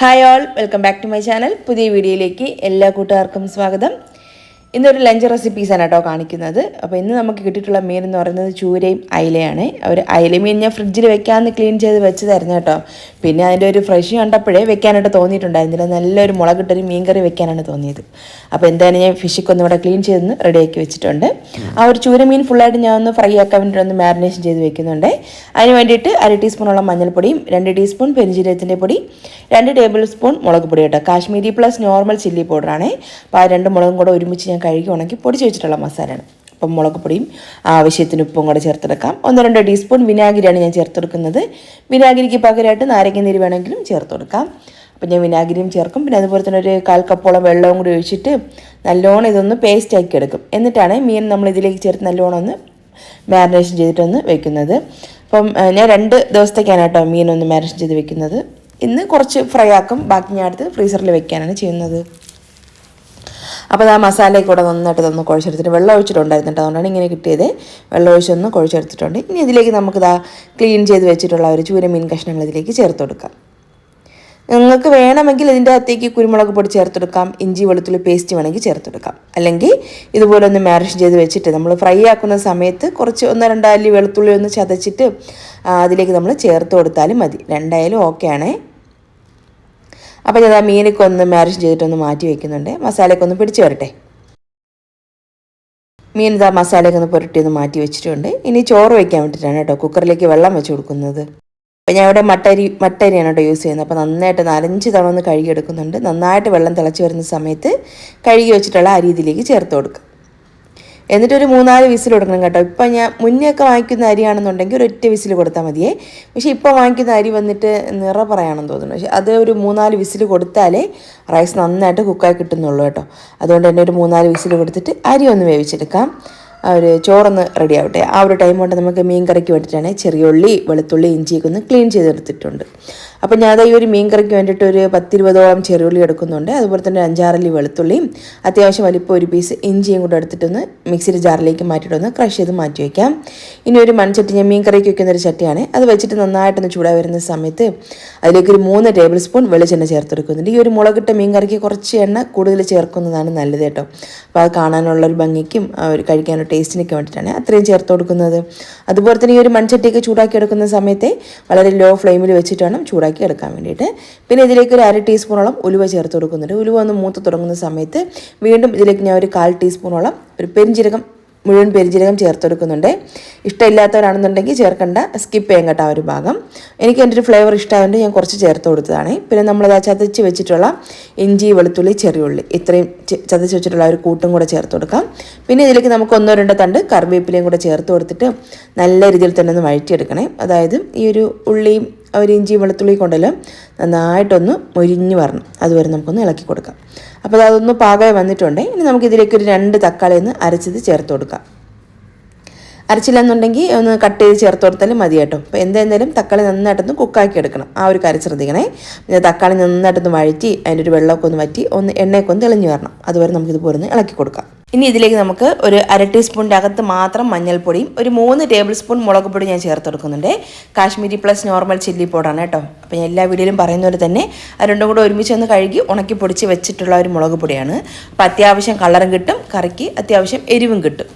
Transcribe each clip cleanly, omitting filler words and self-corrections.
Hi all, welcome back to my channel. പുതിയ വീഡിയോയിലേക്ക് എല്ലാ കൂട്ടുകാർക്കും സ്വാഗതം. ഇന്നൊരു ലഞ്ച് റെസിപ്പീസാണ് കേട്ടോ കാണിക്കുന്നത്. അപ്പോൾ ഇന്ന് നമുക്ക് കിട്ടിയിട്ടുള്ള മീൻ എന്ന് പറയുന്നത് ചൂരയും അയിലയാണ്. അയില മീൻ ഞാൻ ഫ്രിഡ്ജിൽ വെക്കാമെന്ന് ക്ലീൻ ചെയ്ത് വെച്ചതായിരുന്നു കേട്ടോ. പിന്നെ അതിൻ്റെ ഒരു ഫ്രഷ് കണ്ടപ്പോഴേ വെക്കാനായിട്ട് തോന്നിയിട്ടുണ്ടായിരുന്നില്ല. നല്ലൊരു മുളകിട്ടൊരു മീൻ കറി വെക്കാനാണ് തോന്നിയത്. അപ്പോൾ എന്തായാലും ഞാൻ ഫിഷൊക്കെ ഒന്ന് ഇവിടെ ക്ലീൻ ചെയ്തൊന്ന് റെഡിയാക്കി വെച്ചിട്ടുണ്ട്. ആ ഒരു ചൂര മീൻ ഫുള്ളായിട്ട് ഞാൻ ഒന്ന് ഫ്രൈ ആക്കാൻ വേണ്ടിയിട്ട് ഒന്ന് മാരിനേഷൻ ചെയ്ത് വെക്കുന്നുണ്ട്. അതിന് വേണ്ടിയിട്ട് 1 ടീസ്പൂണോളം മഞ്ഞൾപ്പൊടിയും 2 ടീസ്പൂൺ പെരിഞ്ജീരകത്തിൻ്റെ പൊടി, 2 ടേബിൾ സ്പൂൺ മുളക് പൊടി കേട്ടോ. കാശ്മീരി പ്ലസ് നോർമൽ ചില്ലി പൗഡറാണ്. അപ്പോൾ ആ 2 മുളകും കൂടെ ഒരുമിച്ച് ഞാൻ കഴുകി ഉണക്കി പൊടിച്ച് വെച്ചിട്ടുള്ള മസാലയാണ്. അപ്പം മുളക് പൊടിയും ആവശ്യത്തിന് ഉപ്പും കൂടെ ചേർത്തെടുക്കാം. 1-2 ടീസ്പൂൺ വിനാഗിരിയാണ് ഞാൻ ചേർത്തെടുക്കുന്നത്. വിനാഗിരിക്ക് പകരമായിട്ട് നാരങ്ങ നീര് വേണമെങ്കിലും ചേർത്ത് കൊടുക്കാം. അപ്പം ഞാൻ വിനാഗിരിയും ചേർക്കും. പിന്നെ അതുപോലെ തന്നെ ഒരു 1/4 കപ്പോളം വെള്ളവും കൂടി ഒഴിച്ചിട്ട് നല്ലോണം ഇതൊന്ന് പേസ്റ്റ് ആക്കി എടുക്കും. എന്നിട്ടാണ് മീൻ നമ്മൾ ഇതിലേക്ക് ചേർത്ത് നല്ലോണം ഒന്ന് മാരിനേഷൻ ചെയ്തിട്ടൊന്ന് വെക്കുന്നത്. അപ്പം ഞാൻ 2 ദിവസത്തേക്കാണ് കേട്ടോ മീനൊന്ന് മാരിനേഷൻ ചെയ്ത് വെക്കുന്നത്. ഇന്ന് കുറച്ച് ഫ്രൈ ആക്കും, ബാക്കി ഞാൻ അടുത്ത് ഫ്രീസറിൽ വെക്കാനാണ് ചെയ്യുന്നത്. അപ്പോൾ ആ മസാലയൊക്കെ കൂടെ നന്നായിട്ട് കുഴച്ചെടുത്തിട്ട് വെള്ളം ഒഴിച്ചിട്ടുണ്ടായിരുന്നു കേട്ടോ. അതുകൊണ്ടാണ് ഇങ്ങനെ കിട്ടിയത്. വെള്ളം ഒഴിച്ചൊന്ന് കുഴച്ചെടുത്തിട്ടുണ്ട്. ഇനി ഇതിലേക്ക് നമുക്കിതാ ക്ലീൻ ചെയ്ത് വെച്ചിട്ടുള്ള ഒരു ചൂര മീൻ കഷ്ണങ്ങൾ ഇതിലേക്ക് ചേർത്ത് കൊടുക്കാം. നിങ്ങൾക്ക് വേണമെങ്കിൽ ഇതിൻ്റെ അകത്തേക്ക് കുരുമുളക് പൊടി ചേർത്തെടുക്കാം, ഇഞ്ചി വെളുത്തുള്ളി പേസ്റ്റ് വേണമെങ്കിൽ ചേർത്തെടുക്കാം. അല്ലെങ്കിൽ ഇതുപോലെ ഒന്ന് മാരിനേഷൻ ചെയ്ത് വെച്ചിട്ട് നമ്മൾ ഫ്രൈ ആക്കുന്ന സമയത്ത് കുറച്ച് 1-2 അല്ലി വെളുത്തുള്ളി ഒന്ന് ചതച്ചിട്ട് അതിലേക്ക് നമ്മൾ ചേർത്ത് കൊടുത്താലും മതി. രണ്ടായാലും ഓക്കെ ആണേ. അപ്പോൾ ഞാൻ ആ മീനൊക്കെ ഒന്ന് മാരിനേഷൻ ചെയ്തിട്ടൊന്ന് മാറ്റി വയ്ക്കുന്നുണ്ട്. മസാലയൊക്കെ ഒന്ന് പിടിച്ച് വരട്ടെ. മീൻ ഇതാ മസാലയൊക്കെ ഒന്ന് പുരട്ടി ഒന്ന് മാറ്റി വെച്ചിട്ടുണ്ട്. ഇനി ചോറ് വയ്ക്കാൻ വേണ്ടിയിട്ടാണ് കേട്ടോ കുക്കറിലേക്ക് വെള്ളം വെച്ച് കൊടുക്കുന്നത്. അപ്പോൾ ഞാൻ ഇവിടെ മട്ടരിയാണ് കേട്ടോ യൂസ് ചെയ്യുന്നത്. അപ്പോൾ നന്നായിട്ട് 4-5 തവണ ഒന്ന് കഴുകിയെടുക്കുന്നുണ്ട്. നന്നായിട്ട് വെള്ളം തിളച്ച് വരുന്ന സമയത്ത് കഴുകി വെച്ചിട്ടുള്ള അരി ഇതിലേക്ക് ചേർത്ത് കൊടുക്കുക. എന്നിട്ടൊരു 3-4 വിസിൽ കൊടുക്കണം കേട്ടോ. ഇപ്പം ഞാൻ മുന്നേയൊക്കെ വാങ്ങിക്കുന്ന അരിയാണെന്നുണ്ടെങ്കിൽ ഒരു 1 വിസിൽ കൊടുത്താൽ മതിയേ. പക്ഷേ ഇപ്പോൾ വാങ്ങിക്കുന്ന അരി വന്നിട്ട് നിറ പറയാണെന്ന് തോന്നുന്നു. പക്ഷേ അത് ഒരു 3-4 വിസിൽ കൊടുത്താലേ റൈസ് നന്നായിട്ട് കുക്കായി കിട്ടുന്നുള്ളൂ കേട്ടോ. അതുകൊണ്ട് തന്നെ ഒരു 3-4 വിസിൽ കൊടുത്തിട്ട് അരി ഒന്ന് വേവിച്ചെടുക്കാം. ഒരു ചോറൊന്ന് റെഡി ആവട്ടെ. ആ ഒരു ടൈം കൊണ്ട് നമുക്ക് മീൻ കറിക്ക് വേണ്ടിയിട്ടാണ് ചെറിയ ഉള്ളി വെളുത്തുള്ളി ഇഞ്ചിയൊക്കെ ഒന്ന് ക്ലീൻ ചെയ്തെടുത്തിട്ടുണ്ട്. അപ്പോൾ ഞാൻ ഈ ഒരു മീൻ കറിക്ക് വേണ്ടിയിട്ട് ഒരു 10-20ഓളം ചെറിയുള്ളി എടുക്കുന്നുണ്ട്. അതുപോലെ തന്നെ 5-6 അല്ലി വെളുത്തുള്ളിയും അത്യാവശ്യം വലിപ്പം ഒരു പീസ് ഇഞ്ചിയും കൂടെ എടുത്തിട്ടൊന്ന് മിക്സിയുടെ ജാറിലേക്ക് മാറ്റിയിട്ടൊന്ന് ക്രഷ് ചെയ്ത് മാറ്റി വയ്ക്കാം. ഇനി ഒരു മൺചട്ടി, ഞാൻ മീൻ കറിക്ക് വയ്ക്കുന്നൊരു ചട്ടിയാണ്. അത് വെച്ചിട്ട് നന്നായിട്ടൊന്ന് ചൂടായി വരുന്ന സമയത്ത് അതിലേക്ക് ഒരു 3 ടേബിൾ സ്പൂൺ വെളിച്ചെണ്ണ ചേർത്തെടുക്കുന്നുണ്ട്. ഈ ഒരു മുളകിട്ട മീൻ കറിക്ക് കുറച്ച് എണ്ണ കൂടുതൽ ചേർക്കുന്നതാണ് നല്ലത് കേട്ടോ. അപ്പോൾ അത് കാണാനുള്ളൊരു ഭംഗിക്കും ഒരു കഴിക്കാനുള്ള ടേസ്റ്റിനൊക്കെ വേണ്ടിയിട്ടാണ് അത്രയും ചേർത്ത് കൊടുക്കുന്നത്. അതുപോലെ തന്നെ ഈ ഒരു മൺചട്ടിയൊക്കെ ചൂടാക്കി എടുക്കുന്ന സമയത്ത് വളരെ ലോ ഫ്ലെയിമിൽ വെച്ചിട്ട് വേണം ചൂടാക്കി എടുക്കാൻ വേണ്ടിയിട്ട്. പിന്നെ ഇതിലേക്ക് ഒരു 1/2 ടീസ്പൂണോളം ഉലുവ ചേർത്ത് കൊടുക്കുന്നുണ്ട്. ഉലുവ ഒന്ന് മൂത്ത് തുടങ്ങുന്ന സമയത്ത് വീണ്ടും ഇതിലേക്ക് ഞാൻ ഒരു 1/4 ടീസ്പൂണോളം ഒരു മുഴുവൻ പെരിഞ്ജീരകം ചേർത്തെടുക്കുന്നുണ്ട്. ഇഷ്ടമില്ലാത്തവരാണെന്നുണ്ടെങ്കിൽ ചേർക്കേണ്ട, സ്കിപ്പ് ചെയ്യാൻ കേട്ടോ ആ ഒരു ഭാഗം. എനിക്ക് എൻ്റെ ഒരു ഫ്ലേവർ ഇഷ്ടമായതുകൊണ്ട് ഞാൻ കുറച്ച് ചേർത്ത് കൊടുത്തതാണ്. പിന്നെ നമ്മളത് ചതച്ച് വെച്ചിട്ടുള്ള ഇഞ്ചി വെളുത്തുള്ളി ചെറിയുള്ളി ഇത്രയും ചതച്ച് വെച്ചിട്ടുള്ള ഒരു കൂട്ടും കൂടെ ചേർത്ത് കൊടുക്കാം. പിന്നെ ഇതിലേക്ക് നമുക്ക് 1-2 തണ്ട് കറിവേപ്പിലയും കൂടെ ചേർത്ത് കൊടുത്തിട്ട് നല്ല രീതിയിൽ തന്നെ ഒന്ന് വഴറ്റിയെടുക്കണേ. അതായത് ഈ ഒരു ഉള്ളിയും ഒരു ഇഞ്ചി വെളുത്തുള്ളി കൊണ്ടല്ലോ നന്നായിട്ടൊന്ന് മൊരിഞ്ഞ് വരണം. അതുവരെ നമുക്കൊന്ന് ഇളക്കി കൊടുക്കാം. അപ്പോൾ അതൊന്ന് പാകമായി വന്നിട്ടുണ്ട്. ഇനി നമുക്കിതിലേക്ക് ഒരു 2 തക്കാളി ഒന്ന് അരച്ചത് ചേർത്ത് കൊടുക്കാം. അരച്ചില്ല എന്നുണ്ടെങ്കിൽ ഒന്ന് കട്ട് ചെയ്ത് ചേർത്ത് കൊടുത്താലും മതി കേട്ടോ. അപ്പോൾ എന്തായാലും തക്കാളി നന്നായിട്ടൊന്ന് കുക്കാക്കി എടുക്കണം. ആ ഒരു കാര്യം ശ്രദ്ധിക്കണേ. പിന്നെ തക്കാളി നന്നായിട്ടൊന്ന് വഴറ്റി അതിൻ്റെ ഒരു വെള്ളമൊക്കെ ഒന്ന് വറ്റി എണ്ണയൊക്കെ ഒന്ന് തെളിഞ്ഞ് വരണം. അതുവരെ നമുക്കിതുപോലെ ഒന്ന് ഇളക്കി കൊടുക്കാം. ഇനി ഇതിലേക്ക് നമുക്ക് ഒരു 1/2 ടീസ്പൂണിൻ്റെ അകത്ത് മാത്രം മഞ്ഞൾപ്പൊടിയും ഒരു 3 ടേബിൾ സ്പൂൺ മുളക് പൊടി ഞാൻ ചേർത്ത് കൊടുക്കുന്നുണ്ട്. കാശ്മീരി പ്ലസ് നോർമൽ ചില്ലി പൗഡറാണ് കേട്ടോ. അപ്പോൾ ഞാൻ എല്ലാ വീഡിയോയിലും പറയുന്ന പോലെ തന്നെ അത് രണ്ടും കൂടെ ഒരുമിച്ച് ഒന്ന് കഴുകി ഉണക്കി പൊടിച്ച് വെച്ചിട്ടുള്ള ഒരു മുളക് പൊടിയാണ്. അപ്പോൾ അത്യാവശ്യം കളറും കിട്ടും, കറിക്ക് അത്യാവശ്യം എരിവും കിട്ടും,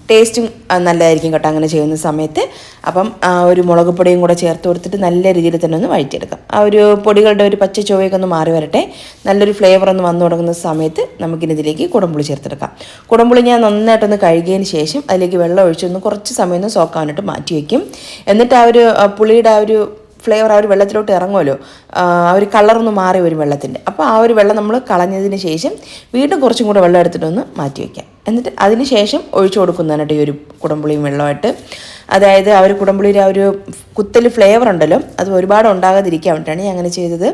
ടേസ്റ്റും നല്ലതായിരിക്കും കേട്ടോ അങ്ങനെ ചെയ്യുന്ന സമയത്ത്. അപ്പം ആ ഒരു മുളക് പൊടിയും കൂടെ ചേർത്ത് കൊടുത്തിട്ട് നല്ല രീതിയിൽ തന്നെ ഒന്ന് വഴറ്റിയെടുക്കാം. ആ ഒരു പൊടികളുടെ ഒരു പച്ച ചുവയൊക്കെ ഒന്ന് മാറി വരട്ടെ. നല്ലൊരു ഫ്ലേവർ ഒന്ന് വന്നു തുടങ്ങുന്ന സമയത്ത് നമുക്കിതിലേക്ക് കുടംപുളി ചേർത്തെടുക്കാം. കുടംപുളി ഞാൻ നന്നായിട്ടൊന്ന് കഴുകിയതിന് ശേഷം അതിലേക്ക് വെള്ളം ഒഴിച്ചൊന്ന് കുറച്ച് സമയം ഒന്ന് സോക്കാനായിട്ട് മാറ്റി വയ്ക്കും. എന്നിട്ട് ആ ഒരു പുളിയുടെ ആ ഒരു ഫ്ലേവർ ആ ഒരു വെള്ളത്തിലോട്ട് ഇറങ്ങുമല്ലോ, ആ ഒരു കളറൊന്ന് മാറി വരും വെള്ളത്തിൻ്റെ. അപ്പോൾ ആ ഒരു വെള്ളം നമ്മൾ കളഞ്ഞതിന് ശേഷം വീണ്ടും കുറച്ചും കൂടെ വെള്ളം എടുത്തിട്ടൊന്ന് മാറ്റി വയ്ക്കാം. എന്നിട്ട് അതിന് ശേഷം ഒഴിച്ചു കൊടുക്കുന്നതാണ് ഈ ഒരു കുടംപുളിയും വെള്ളമായിട്ട്. അതായത് ആ ഒരു കുടംപുളിയുടെ ആ ഒരു കുത്തൽ ഫ്ലേവർ ഉണ്ടല്ലോ, അത് ഒരുപാട് ഉണ്ടാകാതിരിക്കാൻ വേണ്ടിയിട്ടാണ് ഞാൻ അങ്ങനെ ചെയ്തത്.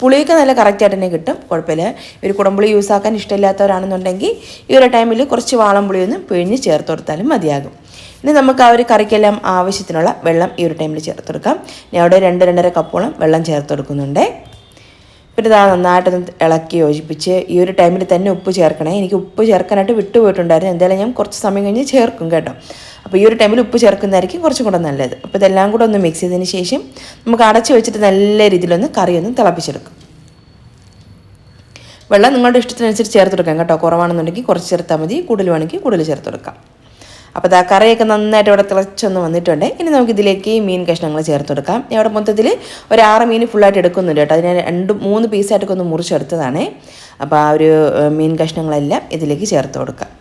പുളിയൊക്കെ നല്ല കറക്റ്റായിട്ട് തന്നെ കിട്ടും, കുഴപ്പമില്ല. ഒരു കുടംപുളി യൂസാക്കാൻ ഇഷ്ടമില്ലാത്തവരാണെന്നുണ്ടെങ്കിൽ ഈ ഒരു ടൈമിൽ കുറച്ച് വാളംപുളി ഒന്ന് പിഴിഞ്ഞ് ചേർത്ത് കൊടുത്താലും മതിയാകും. ഇനി നമുക്ക് ആ ഒരു കറിക്കെല്ലാം ആവശ്യത്തിനുള്ള വെള്ളം ഈ ഒരു ടൈമിൽ ചേർത്തെടുക്കാം. ഞാൻ അവിടെ 2-2.5 കപ്പോളം വെള്ളം ചേർത്തെടുക്കുന്നുണ്ട്. പിന്നെ ഇതാ നന്നായിട്ടൊന്ന് ഇളക്കി യോജിപ്പിച്ച് ഈ ഒരു ടൈമിൽ തന്നെ ഉപ്പ് ചേർക്കണേ. എനിക്ക് ഉപ്പ് ചേർക്കാനായിട്ട് വിട്ടുപോയിട്ടുണ്ടായിരുന്നു. എന്തായാലും ഞാൻ കുറച്ച് സമയം കഴിഞ്ഞ് ചേർക്കും കേട്ടോ. അപ്പോൾ ഈ ഒരു ടൈമിൽ ഉപ്പ് ചേർക്കുന്നതായിരിക്കും കുറച്ചും കൂടെ നല്ലത്. അപ്പോൾ ഇതെല്ലാം കൂടെ ഒന്ന് മിക്സ് ചെയ്തതിന് ശേഷം നമുക്ക് അടച്ച് വെച്ചിട്ട് നല്ല രീതിയിലൊന്ന് കറി ഒന്ന് തിളപ്പിച്ചെടുക്കും. വെള്ളം നിങ്ങളുടെ ഇഷ്ടത്തിനനുസരിച്ച് ചേർത്ത് കൊടുക്കാം കേട്ടോ. കുറവാണെന്നുണ്ടെങ്കിൽ കുറച്ച് ചേർത്താൽ മതി, കൂടുതൽ വേണമെങ്കിൽ കൂടുതൽ ചേർത്ത് കൊടുക്കാം. അപ്പോൾ ഇതാ കറിയൊക്കെ നന്നായിട്ട് ഇവിടെ തിളച്ചൊന്ന് വന്നിട്ടുണ്ട്. ഇനി നമുക്കിതിലേക്ക് മീൻ കഷ്ണങ്ങൾ ചേർത്ത് കൊടുക്കാം. ഞാൻ ഇവിടെ മൊത്തത്തിൽ ഒരു 6 മീൻ ഫുള്ളായിട്ട് എടുക്കുന്നുണ്ട് കേട്ടോ. അതിന് 2-3 പീസായിട്ടൊക്കെ ഒന്ന് മുറിച്ചെടുത്തതാണ്. അപ്പോൾ ആ ഒരു മീൻ കഷ്ണങ്ങളെല്ലാം ഇതിലേക്ക് ചേർത്ത് കൊടുക്കാം.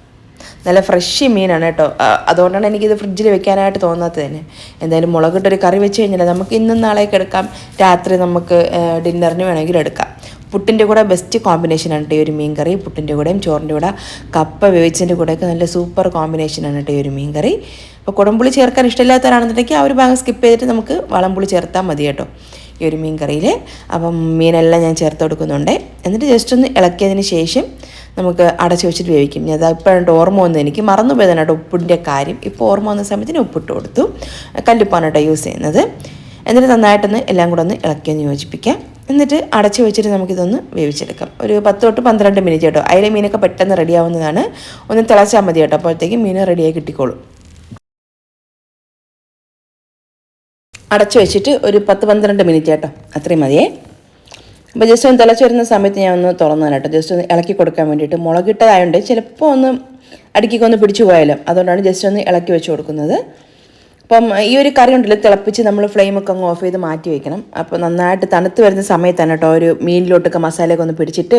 നല്ല ഫ്രഷ് മീനാണ് കേട്ടോ. അതുകൊണ്ടാണ് എനിക്കിത് ഫ്രിഡ്ജിൽ വെക്കാനായിട്ട് തോന്നാത്തത് തന്നെ. എന്തായാലും മുളകിട്ടൊരു കറി വെച്ച് കഴിഞ്ഞാൽ നമുക്ക് ഇന്നും നാളേക്ക് എടുക്കാം, രാത്രി നമുക്ക് ഡിന്നറിന് വേണമെങ്കിൽ എടുക്കാം. പുട്ടിൻ്റെ കൂടെ ബെസ്റ്റ് കോമ്പിനേഷനാണ് കേട്ടോ ഈ ഒരു മീൻ കറി. പുട്ടിൻ്റെ കൂടെയും ചോറിൻ്റെ കൂടെ കപ്പ വേവിച്ചതിൻ്റെ കൂടെയൊക്കെ നല്ല സൂപ്പർ കോമ്പിനേഷനാണ് കേട്ടോ ഈ ഒരു മീൻ കറി. അപ്പോൾ കുടംപുളി ചേർക്കാൻ ഇഷ്ടമില്ലാത്തവരാണെന്നുണ്ടെങ്കിൽ ആ ഒരു ഭാഗം സ്കിപ്പ് ചെയ്തിട്ട് നമുക്ക് വളംപുളി ചേർത്താൽ മതി കേട്ടോ ഈ ഒരു മീൻ കറിയിൽ. അപ്പം മീനെല്ലാം ഞാൻ ചേർത്ത് കൊടുക്കുന്നുണ്ട്. എന്നിട്ട് ജസ്റ്റ് ഒന്ന് ഇളക്കിയതിന് ശേഷം നമുക്ക് അടച്ചു വെച്ചിട്ട് വേവിക്കും. ഞാൻ ഇപ്പോഴാണ് ഓർമ്മ വന്നത്, എനിക്ക് മറന്നു പോയതാണ് കേട്ടോ ഉപ്പിൻ്റെ കാര്യം. ഇപ്പോൾ ഓർമ്മ വന്ന സമയത്തിന് ഉപ്പിട്ട് കൊടുത്തു. കല്ലുപ്പാണ് കേട്ടോ യൂസ് ചെയ്യുന്നത്. എന്നിട്ട് നന്നായിട്ടൊന്ന് എല്ലാം കൂടെ ഒന്ന് ഇളക്കിയൊന്ന് യോജിപ്പിക്കാം. എന്നിട്ട് അടച്ചു വെച്ചിട്ട് നമുക്കിതൊന്ന് വേവിച്ചെടുക്കാം. ഒരു 10-12 മിനിറ്റ് കേട്ടോ. അതിലെ മീനൊക്കെ പെട്ടെന്ന് റെഡിയാവുന്നതാണ്. ഒന്ന് തിളച്ചാൽ മതി കേട്ടോ, അപ്പോഴത്തേക്കും മീൻ റെഡിയായി കിട്ടിക്കോളും. അടച്ചു വെച്ചിട്ട് ഒരു 10-12 മിനിറ്റ് കേട്ടോ, അത്രയും മതിയേ. അപ്പോൾ ജസ്റ്റ് ഒന്ന് തിളച്ച് വരുന്ന സമയത്ത് ഞാൻ ഒന്ന് തുറന്നതാണ് കേട്ടോ, ജസ്റ്റ് ഒന്ന് ഇളക്കി കൊടുക്കാൻ വേണ്ടിയിട്ട്. മുളകിട്ടതായതുകൊണ്ട് ചിലപ്പോൾ ഒന്ന് അടുക്കിക്കൊന്ന് പിടിച്ചു പോയാലും, അതുകൊണ്ടാണ് ജസ്റ്റ് ഒന്ന് ഇളക്കി വെച്ച് കൊടുക്കുന്നത്. അപ്പം ഈ ഒരു കറി ഉണ്ടല്ലോ തിളപ്പിച്ച് നമ്മൾ ഫ്ലെയിമൊക്കെ അങ്ങ് ഓഫ് ചെയ്ത് മാറ്റി വയ്ക്കണം. അപ്പോൾ നന്നായിട്ട് തണുത്ത് വരുന്ന സമയത്താണ് കേട്ടോ ഒരു മീനിലോട്ടൊക്കെ മസാലയൊക്കെ ഒന്ന് പിടിച്ചിട്ട്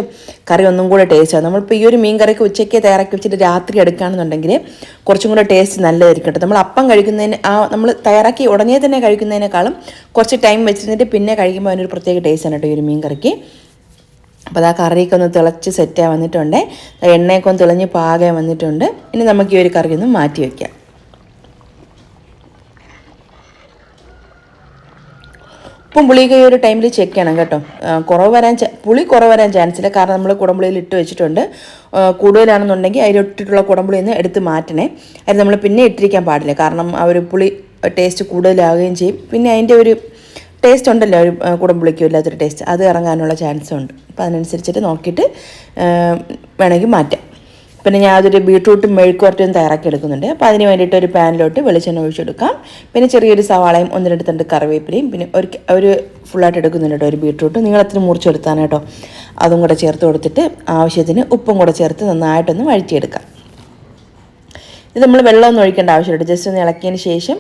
കറി ഒന്നും കൂടെ ടേസ്റ്റ് ആകും. നമ്മളിപ്പോൾ ഈ ഒരു മീൻ കറിക്ക് ഉച്ചയ്ക്ക് തയ്യാറാക്കി വെച്ചിട്ട് രാത്രി എടുക്കുകയാണെന്നുണ്ടെങ്കിൽ കുറച്ചും കൂടെ ടേസ്റ്റ് നല്ലതായിരിക്കും കേട്ടോ. നമ്മൾ അപ്പം കഴിക്കുന്നതിന് നമ്മൾ തയ്യാറാക്കി ഉടനെ തന്നെ കഴിക്കുന്നതിനേക്കാളും കുറച്ച് ടൈം വെച്ചിട്ട് പിന്നെ കഴിക്കുമ്പോൾ അതിനൊരു പ്രത്യേക ടേസ്റ്റാണ് കേട്ടോ ഈ ഒരു മീൻ കറിക്ക്. അപ്പോൾ ആ കറിയൊക്കെ ഒന്ന് തിളച്ച് സെറ്റായി വന്നിട്ടുണ്ട്, എണ്ണയൊക്കെ ഒന്ന് തെളിഞ്ഞ് പാകം വന്നിട്ടുണ്ട്. ഇനി നമുക്ക് ഈ ഒരു കറി ഒന്ന് മാറ്റി വയ്ക്കാം. ഉപ്പും പുളിയൊക്കെ ഈ ഒരു ടൈമിൽ ചെക്ക് ചെയ്യണം കേട്ടോ. പുളി കുറവ് വരാൻ ചാൻസ് ഇല്ല, കാരണം നമ്മൾ കുടംപുളിയിൽ ഇട്ട് വെച്ചിട്ടുണ്ട്. കൂടുതലാണെന്നുണ്ടെങ്കിൽ അതിലിട്ടിട്ടുള്ള കുടംപുളിയിൽ നിന്ന് എടുത്ത് മാറ്റണേ. അത് നമ്മൾ പിന്നെ ഇട്ടിരിക്കാൻ പാടില്ല, കാരണം ആ ഒരു പുളി ടേസ്റ്റ് കൂടുതലാവുകയും ചെയ്യും. പിന്നെ അതിൻ്റെ ഒരു ടേസ്റ്റ് ഉണ്ടല്ലോ ഒരു കുടംപുളിക്കും ഇല്ലാത്തൊരു ടേസ്റ്റ്, അത് ഇറങ്ങാനുള്ള ചാൻസും ഉണ്ട്. അപ്പോൾ അതിനനുസരിച്ചിട്ട് നോക്കിയിട്ട് വേണമെങ്കിൽ മാറ്റാം. പിന്നെ ഞാൻ അതൊരു ബീട്രൂട്ടും മെഴുക്കുവരട്ടിയും തയ്യാറാക്കി എടുക്കുന്നുണ്ട്. അപ്പോൾ അതിന് വേണ്ടിയിട്ട് ഒരു പാനിലോട്ട് വെളിച്ചെണ്ണ ഒഴിച്ചെടുക്കാം. പിന്നെ ചെറിയൊരു സവാളയും 1-2 തണ്ട് കറിവേപ്പിലയും പിന്നെ ഒരു ഫുള്ളായിട്ട് എടുക്കുന്നുണ്ട് കേട്ടോ ഒരു ബീട്രൂട്ട്. നീളത്തിന് മുറിച്ചെടുത്താണ് കേട്ടോ. അതും കൂടെ ചേർത്ത് കൊടുത്തിട്ട് ആവശ്യത്തിന് ഉപ്പും കൂടെ ചേർത്ത് നന്നായിട്ടൊന്ന് വഴറ്റിയെടുക്കാം. ഇത് നമ്മൾ വെള്ളമൊന്നും ഒഴിക്കേണ്ട ആവശ്യമില്ല, ജസ്റ്റ് ഒന്ന് ഇളക്കിയതിന് ശേഷം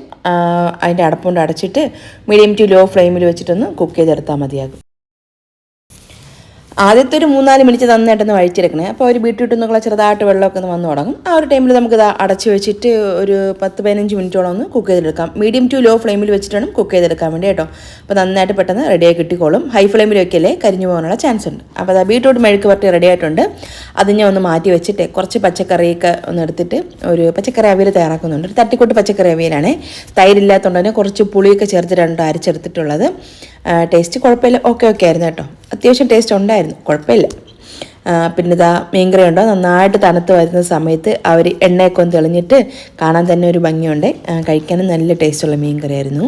അതിൻ്റെ അടപ്പുകൊണ്ട് അടച്ചിട്ട് മീഡിയം ടു ലോ ഫ്ലെയിമിൽ വെച്ചിട്ടൊന്ന് കുക്ക് ചെയ്തെടുത്താൽ മതിയാകും. ആദ്യത്തെ ഒരു 3-4 മിനിറ്റ് നന്നായിട്ടൊന്ന് വഴിച്ചെടുക്കണേ. അപ്പോൾ ഒരു ബീട്രൂട്ട് എന്നുള്ള ചെറുതായിട്ട് വെള്ളമൊക്കെ ഒന്ന് വന്ന് തുടങ്ങും. ആ ഒരു ടൈമിൽ നമുക്കിത് അടച്ച് വെച്ചിട്ട് ഒരു 10-15 മിനിറ്റോളം ഒന്ന് കുക്ക് ചെയ്തെടുക്കാം. മീഡിയം ടു ലോ ഫ്ലെയിമിൽ വെച്ചിട്ട് വേണം കുക്ക് ചെയ്തെടുക്കാൻ വേണ്ടി കേട്ടോ. അപ്പോൾ നന്നായിട്ട് പെട്ടെന്ന് റെഡിയായി കിട്ടിക്കോളും. ഹൈ ഫ്ലെയിമിൽ വയ്ക്കല്ലേ, കരിഞ്ഞു പോകാനുള്ള ചാൻസ് ഉണ്ട്. അപ്പോൾ അത് ബീട്രൂട്ട് മെഴുക്ക് വരട്ടി റെഡി ആയിട്ടുണ്ട്. അത് ഞാൻ ഒന്ന് മാറ്റി വെച്ചിട്ട് കുറച്ച് പച്ചക്കറിയൊക്കെ ഒന്ന് എടുത്തിട്ട് ഒരു പച്ചക്കറി അവിയൽ തയ്യാറാക്കുന്നുണ്ട്. ഒരു തട്ടിക്കൂട്ട് പച്ചക്കറി അവിയലാണ്. തൈരില്ലാത്തതുകൊണ്ട് തന്നെ കുറച്ച് പുളിയൊക്കെ ചേർത്തിട്ടാണ് അരച്ചെടുത്തിട്ടുള്ളത്. ടേസ്റ്റ് കുഴപ്പമില്ല, ഓക്കെ ആയിരുന്നു കേട്ടോ. അത്യാവശ്യം ടേസ്റ്റ് ഉണ്ടായിരുന്നു, കുഴപ്പമില്ല. പിന്നെ ഇതാ മീൻകറി ഉണ്ടോ നന്നായിട്ട് തണുത്ത് വരുന്ന സമയത്ത് ആ ഒരു എണ്ണയൊക്കെ ഒന്ന് തെളിഞ്ഞിട്ട് കാണാൻ തന്നെ ഒരു ഭംഗിയുണ്ട്. കഴിക്കാനും നല്ല ടേസ്റ്റുള്ള മീൻകറി ആയിരുന്നു.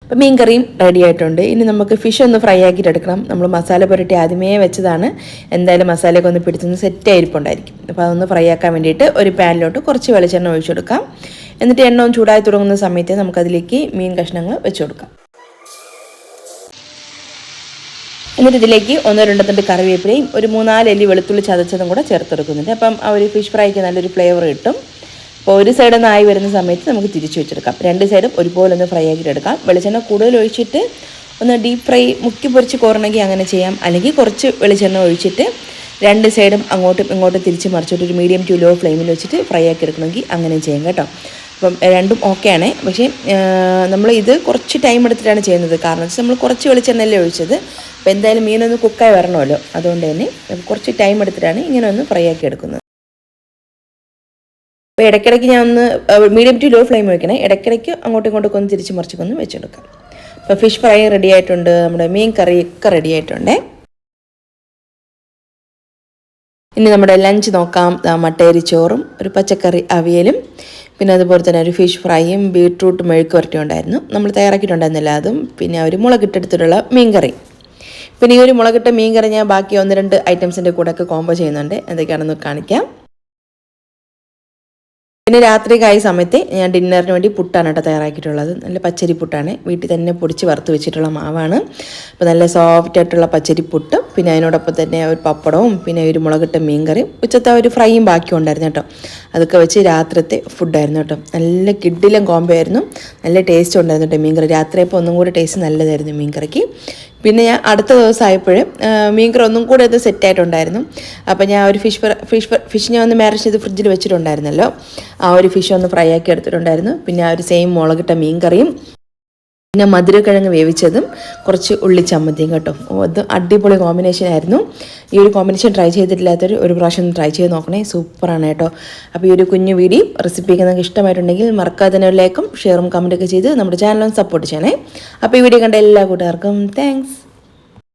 അപ്പോൾ മീൻ കറിയും റെഡി ആയിട്ടുണ്ട്. ഇനി നമുക്ക് ഫിഷ് ഒന്ന് ഫ്രൈ ആക്കിയിട്ട് എടുക്കണം. നമ്മൾ മസാല പുരട്ടി ആദ്യമേ വെച്ചതാണ്. എന്തായാലും മസാലയൊക്കെ ഒന്ന് പിടിച്ചൊന്ന് സെറ്റ് ആയിരിപ്പുണ്ടായിരിക്കും. അപ്പോൾ അതൊന്ന് ഫ്രൈ ആക്കാൻ വേണ്ടിയിട്ട് ഒരു പാനിലോട്ട് കുറച്ച് വെളിച്ചെണ്ണ ഒഴിച്ചു കൊടുക്കാം. എന്നിട്ട് എണ്ണ ഒന്ന് ചൂടായി തുടങ്ങുന്ന സമയത്ത് നമുക്കതിലേക്ക് മീൻ കഷ്ണങ്ങൾ വെച്ച് കൊടുക്കാം. എന്നിട്ട് ഇതിലേക്ക് 1-2 തണ്ട് കറിവേപ്പിലയും ഒരു 3-4 അല്ലി വെളുത്തുള്ളി ചതച്ചതും കൂടെ ചേർത്തെടുക്കുന്നുണ്ട്. അപ്പം ആ ഒരു ഫിഷ് ഫ്രൈക്ക് നല്ലൊരു ഫ്ലേവർ കിട്ടും. അപ്പോൾ ഒരു സൈഡ് ഒന്ന് ആയി വരുന്ന സമയത്ത് നമുക്ക് തിരിച്ചു വെച്ചെടുക്കാം. 2 സൈഡും ഒരുപോലെ ഒന്ന് ഫ്രൈ ആക്കിയിട്ട് എടുക്കാം. വെളിച്ചെണ്ണ കൂടുതൽ ഒഴിച്ചിട്ട് ഒന്ന് ഡീപ്പ് ഫ്രൈ മുക്കി പൊരിച്ച് കോരണമെങ്കിൽ അങ്ങനെ ചെയ്യാം. അല്ലെങ്കിൽ കുറച്ച് വെളിച്ചെണ്ണ ഒഴിച്ചിട്ട് 2 സൈഡും അങ്ങോട്ടും ഇങ്ങോട്ടും തിരിച്ച് മറിച്ചിട്ട് ഒരു മീഡിയം ടു ലോ ഫ്ലെയിമിൽ വെച്ചിട്ട് ഫ്രൈ ആക്കി എടുക്കണമെങ്കിൽ അങ്ങനെ ചെയ്യാം കേട്ടോ. അപ്പം രണ്ടും ഓക്കെയാണ്. പക്ഷേ നമ്മൾ ഇത് കുറച്ച് ടൈം എടുത്തിട്ടാണ് ചെയ്യുന്നത്. കാരണം വെച്ചാൽ നമ്മൾ കുറച്ച് വെളിച്ചെണ്ണയല്ലേ ഒഴിച്ചത്. അപ്പോൾ എന്തായാലും മീനൊന്ന് കുക്കായി വരണമല്ലോ, അതുകൊണ്ട് തന്നെ കുറച്ച് ടൈം എടുത്തിട്ടാണ് ഇങ്ങനെ ഒന്ന് ഫ്രൈ ആക്കി എടുക്കുന്നത്. അപ്പോൾ ഇടയ്ക്കിടയ്ക്ക് ഞാൻ ഒന്ന് മീഡിയം ടു ലോ ഫ്ലെയിം വയ്ക്കണേ. ഇടയ്ക്കിടയ്ക്ക് അങ്ങോട്ടും ഇങ്ങോട്ടൊക്കെ ഒന്ന് തിരിച്ച് മറിച്ചൊക്കെ വെച്ചെടുക്കാം. അപ്പോൾ ഫിഷ് ഫ്രൈ റെഡി ആയിട്ടുണ്ട്, നമ്മുടെ മീൻ കറിയൊക്കെ റെഡി ആയിട്ടുണ്ട്. ഇനി നമ്മുടെ ലഞ്ച് നോക്കാം. മട്ടേരി ചോറും ഒരു പച്ചക്കറി അവിയലും പിന്നെ അതുപോലെ തന്നെ ഒരു ഫിഷ് ഫ്രൈയും ബീട്രൂട്ട് മെഴുക്ക് വരട്ടിയും ഉണ്ടായിരുന്നു. നമ്മൾ തയ്യാറാക്കിയിട്ടുണ്ടായിരുന്നില്ല അതും. പിന്നെ ഒരു മുളകിട്ടെടുത്തിട്ടുള്ള മീൻ കറി. പിന്നെ ഈ ഒരു മുളകിട്ട മീൻ കറി ഞാൻ ബാക്കി 1-2 ഐറ്റംസിൻ്റെ കൂടെയൊക്കെ കോംബോ ചെയ്യുന്നുണ്ട്. എന്തൊക്കെയാണെന്ന് കാണിക്കാം. പിന്നെ രാത്രിക്കായ സമയത്ത് ഞാൻ ഡിന്നറിന് വേണ്ടി പുട്ടാണ് കേട്ടോ തയ്യാറാക്കിയിട്ടുള്ളത്. നല്ല പച്ചരി പുട്ടാണ്, വീട്ടിൽ തന്നെ പൊടിച്ച് വറുത്ത് വെച്ചിട്ടുള്ള മാവാണ്. അപ്പോൾ നല്ല സോഫ്റ്റ് ആയിട്ടുള്ള പച്ചരി പുട്ടും പിന്നെ അതിനോടൊപ്പം തന്നെ ഒരു പപ്പടവും പിന്നെ ഒരു മുളകിട്ട മീൻകറിയും ഉച്ചത്തെ ഒരു ഫ്രൈയും ബാക്കിയും ഉണ്ടായിരുന്നു കേട്ടോ. അതൊക്കെ വെച്ച് രാത്രിത്തെ ഫുഡായിരുന്നു കേട്ടോ. നല്ല കിഡിലും കോംബോ ആയിരുന്നു, നല്ല ടേസ്റ്റ് ഉണ്ടായിരുന്നു കേട്ടോ മീൻകറി. രാത്രിയപ്പോൾ ഒന്നും കൂടി ടേസ്റ്റ് നല്ലതായിരുന്നു മീൻകറിക്ക്. പിന്നെ ഞാൻ അടുത്ത ദിവസമായപ്പോൾ മീൻകറി ഒന്നും കൂടെ അത് സെറ്റായിട്ടുണ്ടായിരുന്നു. അപ്പോൾ ഞാൻ ഒരു ഫിഷ് ഞാൻ ഒന്ന് മാരിനേറ്റ് ചെയ്ത് ഫ്രിഡ്ജിൽ വെച്ചിട്ടുണ്ടായിരുന്നല്ലോ, ആ ഒരു ഫിഷ് ഒന്ന് ഫ്രൈ ആക്കി എടുത്തിട്ടുണ്ടായിരുന്നു. പിന്നെ ആ ഒരു സെയിം മുളകിട്ട മീൻകറിയും പിന്നെ മധുരക്കിഴങ്ങ് വേവിച്ചതും കുറച്ച് ഉള്ളി ചമ്മന്തിയും കേട്ടോ. അത് അടിപൊളി കോമ്പിനേഷൻ ആയിരുന്നു. ഈ ഒരു കോമ്പിനേഷൻ ട്രൈ ചെയ്തിട്ടില്ലാത്തൊരു ഒരു പ്രാവശ്യം ട്രൈ ചെയ്ത് നോക്കണേ, സൂപ്പറാണ് കേട്ടോ. അപ്പോൾ ഈ ഒരു കുഞ്ഞു വീഡിയോ റെസിപ്പിക്ക് നിങ്ങൾക്ക് ഇഷ്ടമായിട്ടുണ്ടെങ്കിൽ മറക്കാതെ തന്നെ ലൈക്കും ഷെയറും കമൻറ്റൊക്കെ ചെയ്ത് നമ്മുടെ ചാനലും സപ്പോർട്ട് ചെയ്യണേ. അപ്പോൾ ഈ വീഡിയോ കണ്ട എല്ലാ കൂട്ടുകാർക്കും താങ്ക്സ്.